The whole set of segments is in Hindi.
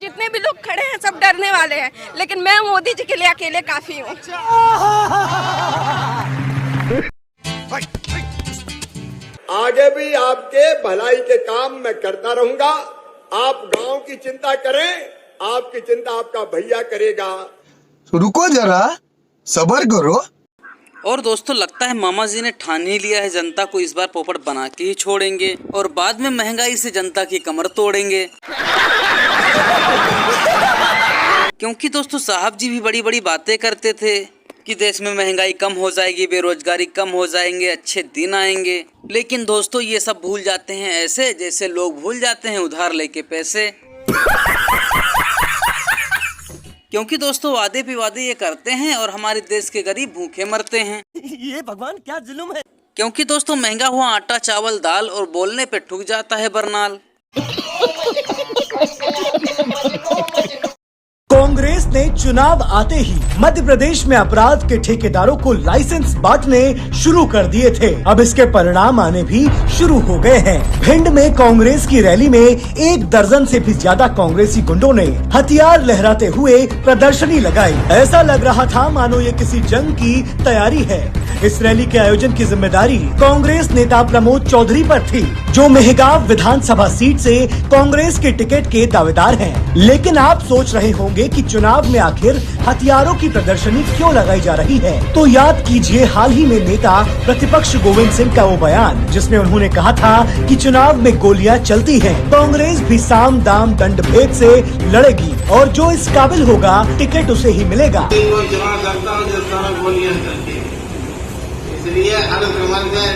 जितने भी लोग खड़े हैं सब डरने वाले हैं, लेकिन मैं मोदी जी के लिए अकेले काफी हूँ। आगे भी आपके भलाई के काम मैं करता रहूंगा। आप गांव की चिंता करें, आपकी चिंता आपका भैया करेगा। रुको जरा, सब्र करो। और दोस्तों लगता है मामा जी ने ठान ही लिया है, जनता को इस बार पोपट बना के ही छोड़ेंगे और बाद में महंगाई से जनता की कमर तोड़ेंगे। क्योंकि दोस्तों साहब जी भी बड़ी बड़ी बातें करते थे कि देश में महंगाई कम हो जाएगी, बेरोजगारी कम हो जाएंगे, अच्छे दिन आएंगे। लेकिन दोस्तों ये सब भूल जाते हैं ऐसे जैसे लोग भूल जाते हैं उधार लेके पैसे। क्योंकि दोस्तों वादे पे वादे ये करते हैं और हमारे देश के गरीब भूखे मरते हैं। ये भगवान क्या जुल्म है। क्योंकि दोस्तों महंगा हुआ आटा चावल दाल और बोलने पे ठुक जाता है बरनाल। कांग्रेस ने चुनाव आते ही मध्य प्रदेश में अपराध के ठेकेदारों को लाइसेंस बांटने शुरू कर दिए थे। अब इसके परिणाम आने भी शुरू हो गए हैं। भिंड में कांग्रेस की रैली में 1 दर्जन से भी ज्यादा कांग्रेसी गुंडों ने हथियार लहराते हुए प्रदर्शनी लगाई। ऐसा लग रहा था मानो ये किसी जंग की तैयारी है। इस रैली के आयोजन की जिम्मेदारी कांग्रेस नेता प्रमोद चौधरी पर थी, जो मेहगांव विधानसभा सीट से कांग्रेस के टिकट के दावेदार हैं। लेकिन आप सोच रहे होंगे कि चुनाव में आखिर हथियारों की प्रदर्शनी क्यों लगाई जा रही है, तो याद कीजिए हाल ही में नेता प्रतिपक्ष गोविंद सिंह का वो बयान, जिसमें उन्होंने कहा था कि चुनाव में गोलियां चलती हैं, कांग्रेस भी साम दाम दंड भेद से लड़ेगी और जो इस काबिल होगा टिकट उसे ही मिलेगा। इसलिए हर उम्र के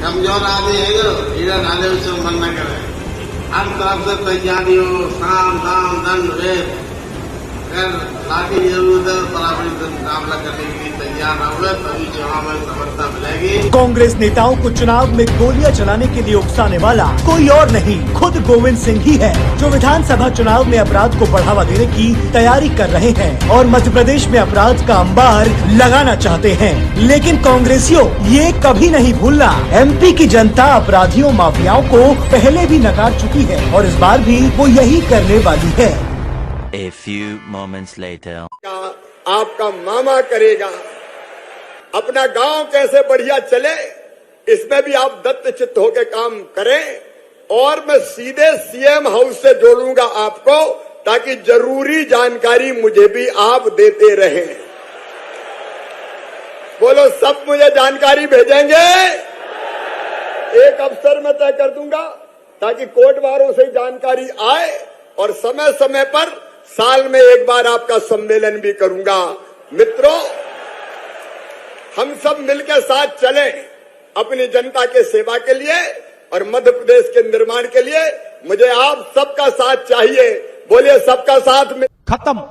कमजोर आदमी है जो हीरा नाले से मन न करे। हर तरफ से तैयारी हो, साम दाम दंड भेद कर लाठी जरूरत है, बराबरी से मुकाबला करने के लिए तैयार हुए तभी चुनाव में सफलता मिलेगी। कांग्रेस नेताओं को चुनाव में गोलियां चलाने के लिए उकसाने वाला कोई और नहीं, खुद गोविंद सिंह ही है, जो विधानसभा चुनाव में अपराध को बढ़ावा देने की तैयारी कर रहे हैं और मध्य प्रदेश में अपराध का अंबार लगाना चाहते हैं। लेकिन कांग्रेसियों ये कभी नहीं भूलना, MP की जनता अपराधियों माफियाओं को पहले भी नकार चुकी है और इस बार भी वो यही करने वाली है। A few moments later. आपका मामा करेगा। अपना गांव कैसे बढ़िया चले, इसमें भी आप दत्त चित्त होकर काम करें और मैं सीधे CM हाउस से जोड़ूंगा आपको, ताकि जरूरी जानकारी मुझे भी आप देते रहें। बोलो सब मुझे जानकारी भेजेंगे। एक अवसर में तय कर दूंगा ताकि कोटवारों से जानकारी आए और समय समय पर साल में एक बार आपका सम्मेलन भी करूंगा। मित्रों, हम सब मिलकर साथ चलें अपनी जनता के सेवा के लिए और मध्य प्रदेश के निर्माण के लिए। मुझे आप सबका साथ चाहिए। बोलिए सबका साथ में। खत्म,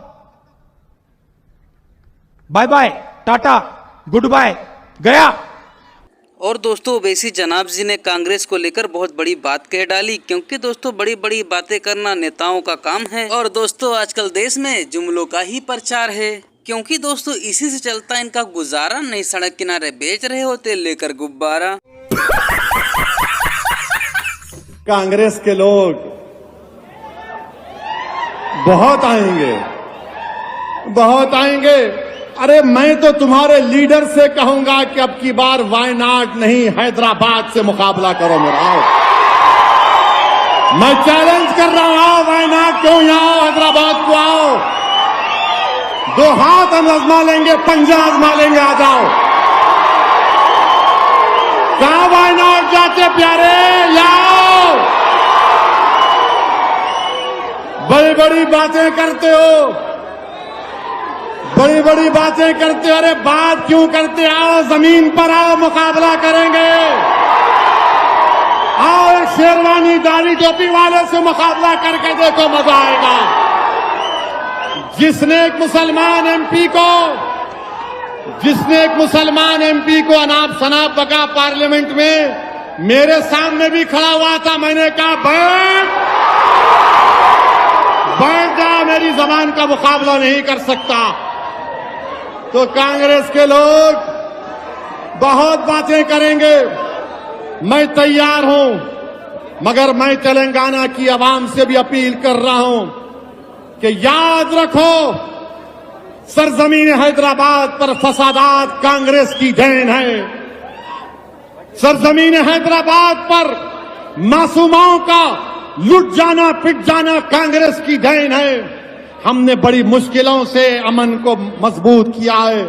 bye bye, tata, goodbye, गया। और दोस्तों ओवैसी जनाब जी ने कांग्रेस को लेकर बहुत बड़ी बात कह डाली, क्योंकि दोस्तों बड़ी बड़ी बातें करना नेताओं का काम है। और दोस्तों आजकल देश में जुमलों का ही प्रचार है, क्योंकि दोस्तों इसी से चलता इनका गुजारा। नहीं सड़क किनारे बेच रहे होते लेकर गुब्बारा। कांग्रेस के लोग बहुत आएंगे, बहुत आएंगे। अरे मैं तो तुम्हारे लीडर से कहूंगा कि अब की बार वायनाड नहीं हैदराबाद से मुकाबला करो मेरा। मैं चैलेंज कर रहा हूं, आओ वायनाड क्यों, यहाँ हैदराबाद को आओ, 2 हाथ हम आजमा लेंगे, पंजा आजमा लेंगे, आ जाओ। कहां वायनाड जाते प्यारे, लाओ। बड़ी बड़ी बातें करते हो, बड़ी बड़ी बातें करते हो। अरे बात क्यों करते, आओ जमीन पर आओ, मुकाबला करेंगे। आओ एक शेरवानी दाढ़ी टोपी वाले से मुकाबला करके देखो, मजा आएगा। जिसने एक मुसलमान MP को अनाप शनाप बका पार्लियामेंट में, मेरे सामने भी खड़ा हुआ था, मैंने कहा बैठ जा, मेरी जबान का मुकाबला नहीं कर सकता। तो कांग्रेस के लोग बहुत बातें करेंगे, मैं तैयार हूं। मगर मैं तेलंगाना की आवाम से भी अपील कर रहा हूं कि याद रखो, सरजमीन हैदराबाद पर फसादात कांग्रेस की देन है। सरजमीन हैदराबाद पर मासूमाओं का लुट जाना, पिट जाना कांग्रेस की देन है। हमने बड़ी मुश्किलों से अमन को मजबूत किया है।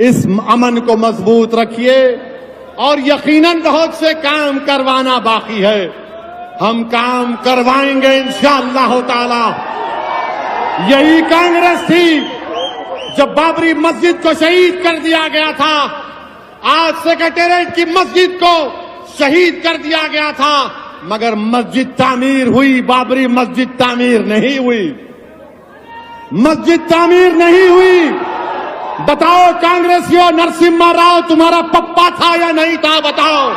इस अमन को मजबूत रखिए और यकीनन बहुत से काम करवाना बाकी है। हम काम करवाएंगे इंशाअल्लाह ताला। यही कांग्रेस थी जब बाबरी मस्जिद को शहीद कर दिया गया था। आज सेक्रेटेरिएट की मस्जिद को शहीद कर दिया गया था, मगर मस्जिद तामीर हुई, बाबरी मस्जिद तामीर नहीं हुई। मस्जिद तामीर नहीं हुई। बताओ कांग्रेसियों, नरसिम्हा राव तुम्हारा पप्पा था या नहीं था? बताओ।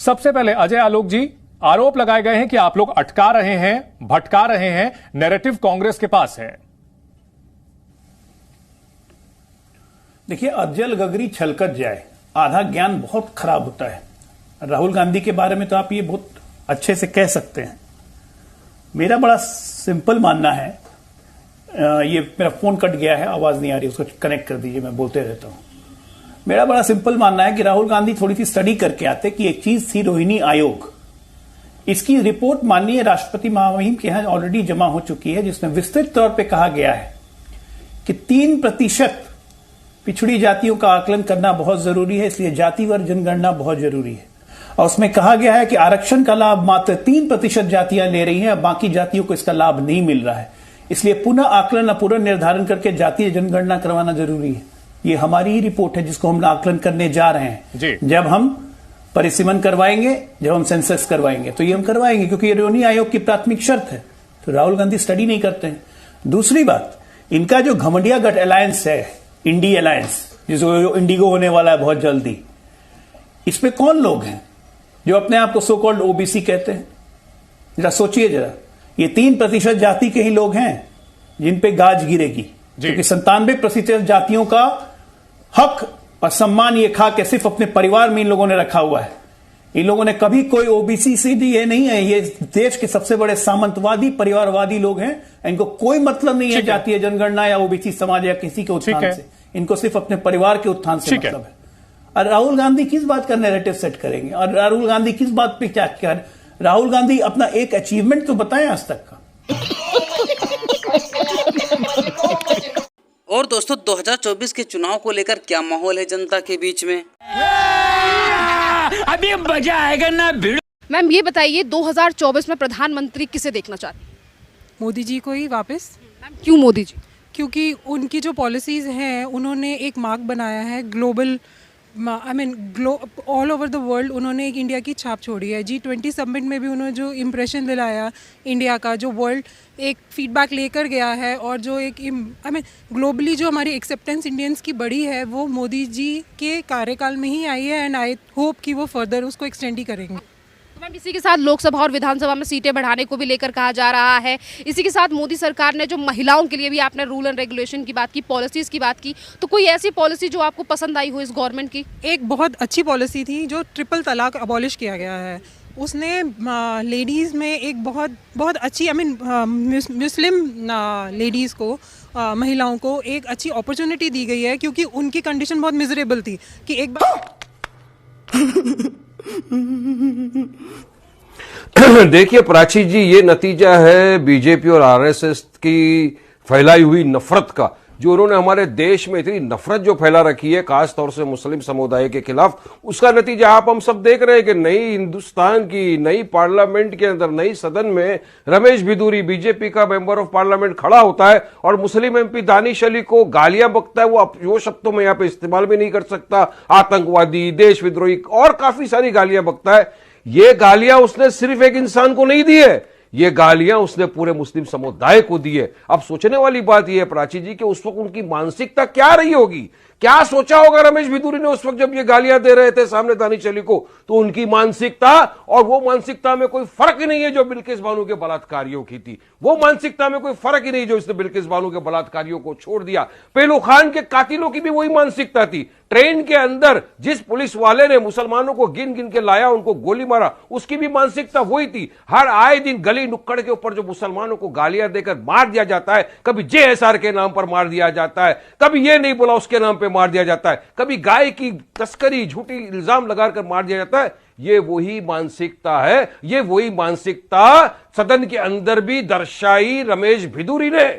सबसे पहले अजय आलोक जी, आरोप लगाए गए हैं कि आप लोग अटका रहे हैं, भटका रहे हैं, नैरेटिव कांग्रेस के पास है। देखिए, अज्जल गगरी छलकत जाए, आधा ज्ञान बहुत खराब होता है। राहुल गांधी के बारे में तो आप ये बहुत अच्छे से कह सकते हैं। मेरा बड़ा सिंपल मानना है, ये मेरा फोन कट गया है, आवाज नहीं आ रही, उसको कनेक्ट कर दीजिए, मैं बोलते रहता हूं। मेरा बड़ा सिंपल मानना है कि राहुल गांधी थोड़ी सी स्टडी करके आते कि एक चीज थी रोहिणी आयोग। इसकी रिपोर्ट माननीय राष्ट्रपति महामहिम के यहां ऑलरेडी जमा हो चुकी है, जिसमें विस्तृत तौर पे कहा गया है कि 3% पिछड़ी जातियों का आकलन करना बहुत जरूरी है, इसलिए जातिवार जनगणना बहुत जरूरी है। और उसमें कहा गया है कि आरक्षण का लाभ मात्र 3% जातियां ले रही हैं, बाकी जातियों को इसका लाभ नहीं मिल रहा है। इसलिए पुनः आकलन, पुनः निर्धारण करके जातीय जनगणना करवाना जरूरी है। ये हमारी ही रिपोर्ट है जिसको हम आकलन करने जा रहे हैं। जब हम परिसीमन करवाएंगे, जब हम सेंसस करवाएंगे, तो ये हम करवाएंगे, क्योंकि ये रोहिणी आयोग की प्राथमिक शर्त है। तो राहुल गांधी स्टडी नहीं करते हैं। दूसरी बात, इनका जो घमंडिया गठ अलायंस है, इंडी अलायंस, जिसको इंडिगो होने वाला है बहुत जल्दी, इसमें कौन लोग हैं जो अपने आप को सो कॉल्ड ओबीसी कहते हैं? जरा सोचिए जरा, ये 3% जाति के ही लोग हैं जिन पे गाज गिरेगी, क्योंकि 97% जातियों का हक और सम्मान ये खा के सिर्फ अपने परिवार में इन लोगों ने रखा हुआ है। इन लोगों ने कभी कोई ओबीसी से ये नहीं है। ये देश के सबसे बड़े सामंतवादी, परिवारवादी लोग हैं। इनको कोई मतलब नहीं है जातीय जनगणना या ओबीसी समाज या किसी के उत्थान से। इनको सिर्फ अपने परिवार के उत्थान से मतलब है। और राहुल गांधी किस बात का नैरेटिव सेट करेंगे? और राहुल गांधी किस बात पे क्या कर? राहुल गांधी अपना एक अचीवमेंट तो बताएं आज तक का। और दोस्तों, 2024 के चुनाव को लेकर क्या माहौल है जनता के बीच में? अभी मजा आएगा ना भिड़। मैम ये बताइए, 2024 में प्रधानमंत्री किसे देखना चाहती? मोदी जी को ही वापस। मैम क्यों मोदी जी? क्योंकि उनकी जो पॉलिसीज हैं, उन्होंने एक मार्क बनाया है global, all over the world उन्होंने एक इंडिया की छाप छोड़ी है। G20 समिट में भी उन्होंने जो इम्प्रेशन दिलाया इंडिया का, जो वर्ल्ड एक फीडबैक लेकर गया है, और जो एक ग्लोबली जो हमारी एक्सेप्टेंस इंडियंस की बढ़ी है, वो मोदी जी के कार्यकाल में ही आई है। एंड आई होप कि वो फर्दर उसको एक्सटेंड ही करेंगे। मैम इसी के साथ लोकसभा और विधानसभा में सीटें बढ़ाने को भी लेकर कहा जा रहा है। इसी के साथ मोदी सरकार ने जो महिलाओं के लिए भी, आपने रूल एंड रेगुलेशन की बात की, पॉलिसीज़ की बात की, तो कोई ऐसी पॉलिसी जो आपको पसंद आई हो इस गवर्नमेंट की? एक बहुत अच्छी पॉलिसी थी जो ट्रिपल तलाक अबॉलिश किया गया है। उसने लेडीज़ में एक बहुत अच्छी, मुस्लिम लेडीज़ को, महिलाओं को एक अच्छी अपॉर्चुनिटी दी गई है, क्योंकि उनकी कंडीशन बहुत मिजरेबल थी कि एक बार देखिए प्राची जी, ये नतीजा है बीजेपी और आरएसएस की फैलाई हुई नफरत का। जो उन्होंने हमारे देश में इतनी नफरत जो फैला रखी है, खास तौर से मुस्लिम समुदाय के खिलाफ, उसका नतीजा आप हम सब देख रहे हैं कि नई हिंदुस्तान की नई पार्लियामेंट के अंदर, नई सदन में रमेश भिदूरी, बीजेपी का मेंबर ऑफ पार्लियामेंट, खड़ा होता है और मुस्लिम एमपी दानिश अली को गालियां बकता है। वो शब्दों में यहां पे इस्तेमाल भी नहीं कर सकता, आतंकवादी, देशविद्रोही और काफी सारी गालियां बकता है। ये गालियां उसने सिर्फ एक इंसान को नहीं दी है, ये गालियां उसने पूरे मुस्लिम समुदाय को दी है। अब सोचने वाली बात यह है प्राची जी कि उस वक्त उनकी मानसिकता क्या रही होगी। क्या सोचा होगा रमेश भिदुरी ने उस वक्त जब ये गालियां दे रहे थे सामने दानिश अली को? तो उनकी मानसिकता और वो मानसिकता में कोई फर्क ही नहीं है जो बिल्किस बानो के बलात्कारियों की थी। वो मानसिकता में कोई फर्क ही नहीं जो इसने बिल्किस बानो के बलात्कारियों को छोड़ दिया। पहलू खान के कातिलों की भी वही मानसिकता थी। ट्रेन के अंदर जिस पुलिस वाले ने मुसलमानों को गिन गिन के लाया, उनको गोली मारा, उसकी भी मानसिकता वही थी। हर आए दिन गली नुक्कड़ के ऊपर जो मुसलमानों को गालियां देकर मार दिया जाता है, कभी जेएसआर के नाम पर मार दिया जाता है, कभी ये नहीं बोला उसके नाम पर मार दिया जाता है, कभी गाय की तस्करी झूठी इल्जाम लगाकर मार दिया जाता है। ये वही मानसिकता है, ये वही मानसिकता सदन के अंदर भी दर्शाई रमेश भिदुरी ने।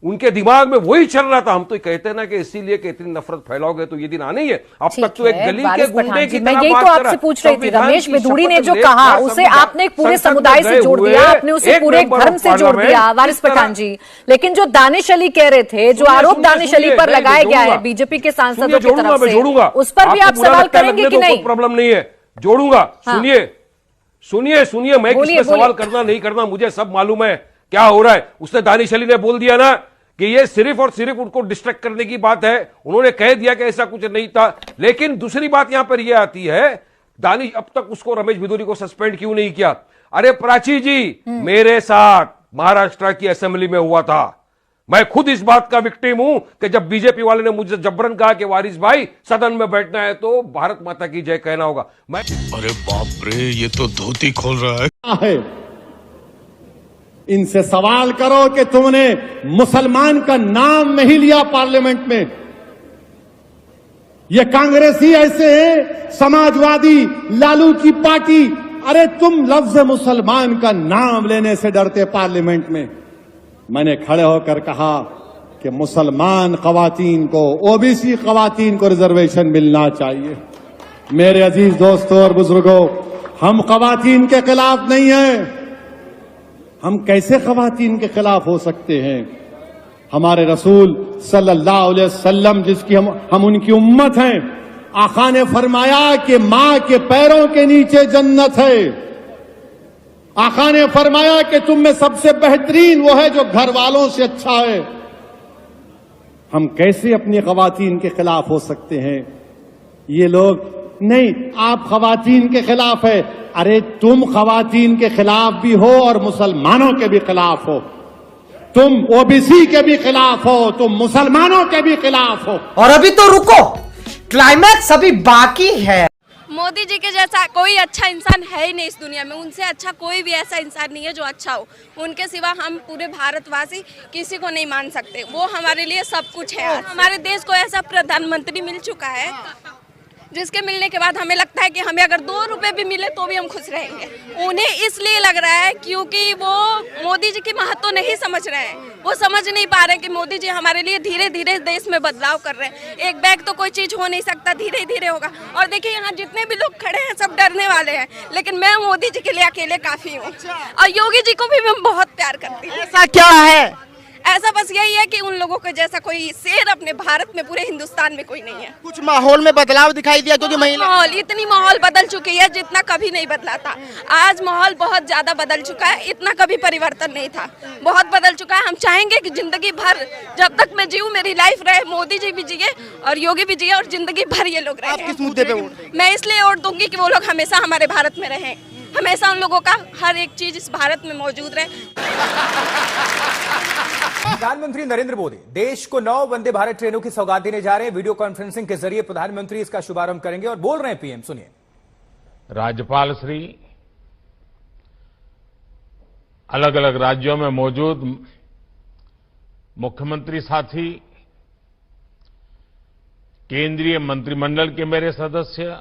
उनके दिमाग में वही चल रहा था। हम तो कहते हैं ना कि इसीलिए कि इतनी नफरत फैलाओगे तो ये दिन आने ही है। अब तक तो एक गली के गुंडे की तरह मैं यही तो आपसे पूछ रही थी, रमेश भिदुरी ने जो कहा उसे आपने एक पूरे समुदाय से जोड़ दिया, आपने उसे पूरे एक धर्म से जोड़ दिया, वारिस पठान जी। लेकिन जो दानिश अली कह रहे थे, जो आरोप दानिश अली पर लगाया गया है बीजेपी के सांसदों की तरफ से, उस पर भी आप सवाल करेंगे कि नहीं? प्रॉब्लम नहीं है, जोड़ूंगा। सुनिए, मैं किसमें सवाल करना नहीं करना मुझे सब मालूम है क्या हो रहा है। उसने दानिश अली ने बोल दिया ना कि ये सिर्फ और सिर्फ उनको डिस्ट्रैक्ट करने की बात है। उन्होंने कह दिया कि ऐसा कुछ नहीं था। लेकिन दूसरी बात यहां पर यह आती है, दानिश अब तक उसको रमेश भिदुरी को सस्पेंड क्यों नहीं किया? अरे प्राची जी, मेरे साथ महाराष्ट्र की असेंबली में हुआ था। मैं खुद इस बात का विक्टिम हूं कि जब बीजेपी वाले ने मुझे जबरन कहा कि वारिस भाई सदन में बैठना है तो भारत माता की जय कहना होगा। मैं अरे बाप रे, ये तो धोती खोल रहा है। इनसे सवाल करो कि तुमने मुसलमान का नाम नहीं लिया पार्लियामेंट में। ये कांग्रेसी ऐसे हैं, समाजवादी लालू की पार्टी। अरे तुम लफ्ज मुसलमान का नाम लेने से डरते पार्लियामेंट में। मैंने खड़े होकर कहा कि मुसलमान खवातीन को, ओबीसी खवातीन को रिजर्वेशन मिलना चाहिए। मेरे अजीज दोस्तों और बुजुर्गों, हम खवातीन के खिलाफ नहीं हैं। हम कैसे खवातीन के खिलाफ हो सकते हैं? हमारे रसूल सल्लल्लाहु अलैहि वसल्लम, जिसकी हम उनकी उम्मत हैं, आका ने फरमाया कि मां के पैरों के नीचे जन्नत है। आका ने फरमाया कि तुम में सबसे बेहतरीन वो है जो घर वालों से अच्छा है। हम कैसे अपनी खवातीन के खिलाफ हो सकते हैं? ये लोग नहीं, आप खवातीन के खिलाफ है। अरे तुम खवातीन के खिलाफ भी हो और मुसलमानों के भी खिलाफ हो। तुम ओबीसी के भी खिलाफ हो, तुम मुसलमानों के भी खिलाफ हो। और अभी तो रुको, क्लाइमैक्स अभी बाकी है। मोदी जी के जैसा कोई अच्छा इंसान है ही नहीं इस दुनिया में। उनसे अच्छा कोई भी ऐसा इंसान नहीं है जो अच्छा हो। उनके सिवा हम पूरे भारतवासी किसी को नहीं मान सकते। वो हमारे लिए सब कुछ है। हमारे देश को ऐसा प्रधानमंत्री मिल चुका है जिसके मिलने के बाद हमें लगता है कि हमें अगर 2 रुपए भी मिले तो भी हम खुश रहेंगे। उन्हें इसलिए लग रहा है क्योंकि वो मोदी जी की महत्व नहीं समझ रहे हैं। वो समझ नहीं पा रहे कि मोदी जी हमारे लिए धीरे धीरे देश में बदलाव कर रहे हैं। एक बैग तो कोई चीज हो नहीं सकता, धीरे धीरे होगा। और देखिए यहाँ जितने भी लोग खड़े हैं सब डरने वाले हैं, लेकिन मैं मोदी जी के लिए अकेले काफी हूँ। और योगी जी को भी मैं बहुत प्यार करती हूँ। ऐसा क्या है? ऐसा बस यही है कि उन लोगों के जैसा कोई शेर अपने भारत में, पूरे हिंदुस्तान में कोई नहीं है। कुछ माहौल में बदलाव दिखाई दिया क्योंकि महिला इतनी माहौल बदल चुकी है जितना कभी नहीं बदला था। आज माहौल बहुत ज्यादा बदल चुका है, इतना कभी परिवर्तन नहीं था, बहुत बदल चुका है। हम चाहेंगे कि जिंदगी भर जब तक मैं जीऊँ, मेरी लाइफ रहे, मोदी जी भी जिए और योगी भी जिए और जिंदगी भर ये लोग रहे। किस मुद्दे पे वोट? मैं इसलिए वोट दूंगी कि वो लोग हमेशा हमारे भारत में रहें, हमेशा उन लोगों का हर एक चीज इस भारत में मौजूद रहे। प्रधानमंत्री नरेंद्र मोदी देश को 9 वंदे भारत ट्रेनों की सौगात देने जा रहे हैं। वीडियो कॉन्फ्रेंसिंग के जरिए प्रधानमंत्री इसका शुभारंभ करेंगे और बोल रहे हैं पीएम, सुनिए। राज्यपाल श्री, अलग अलग राज्यों में मौजूद मुख्यमंत्री साथी, केंद्रीय मंत्रिमंडल के मेरे सदस्य,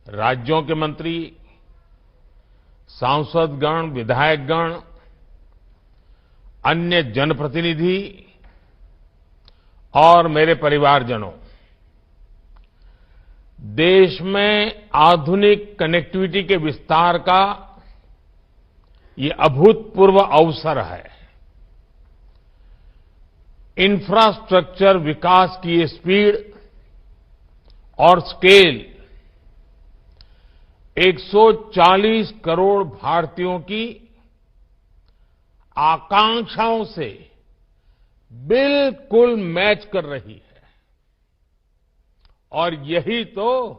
राज्यों के मंत्री, सांसदगण, विधायकगण, अन्य जनप्रतिनिधि और मेरे परिवारजनों, देश में आधुनिक कनेक्टिविटी के विस्तार का ये अभूतपूर्व अवसर है। इंफ्रास्ट्रक्चर विकास की स्पीड और स्केल 140 करोड़ भारतीयों की आकांक्षाओं से बिल्कुल मैच कर रही है। और यही तो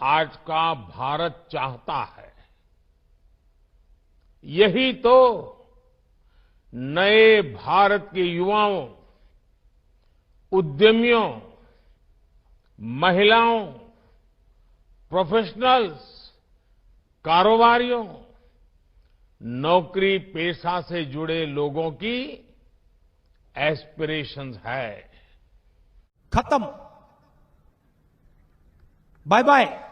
आज का भारत चाहता है। यही तो नए भारत के युवाओं, उद्यमियों, महिलाओं, प्रोफेशनल्स, कारोबारियों, नौकरी पेशा से जुड़े लोगों की एस्पिरेशंस है। खत्म, बाय बाय।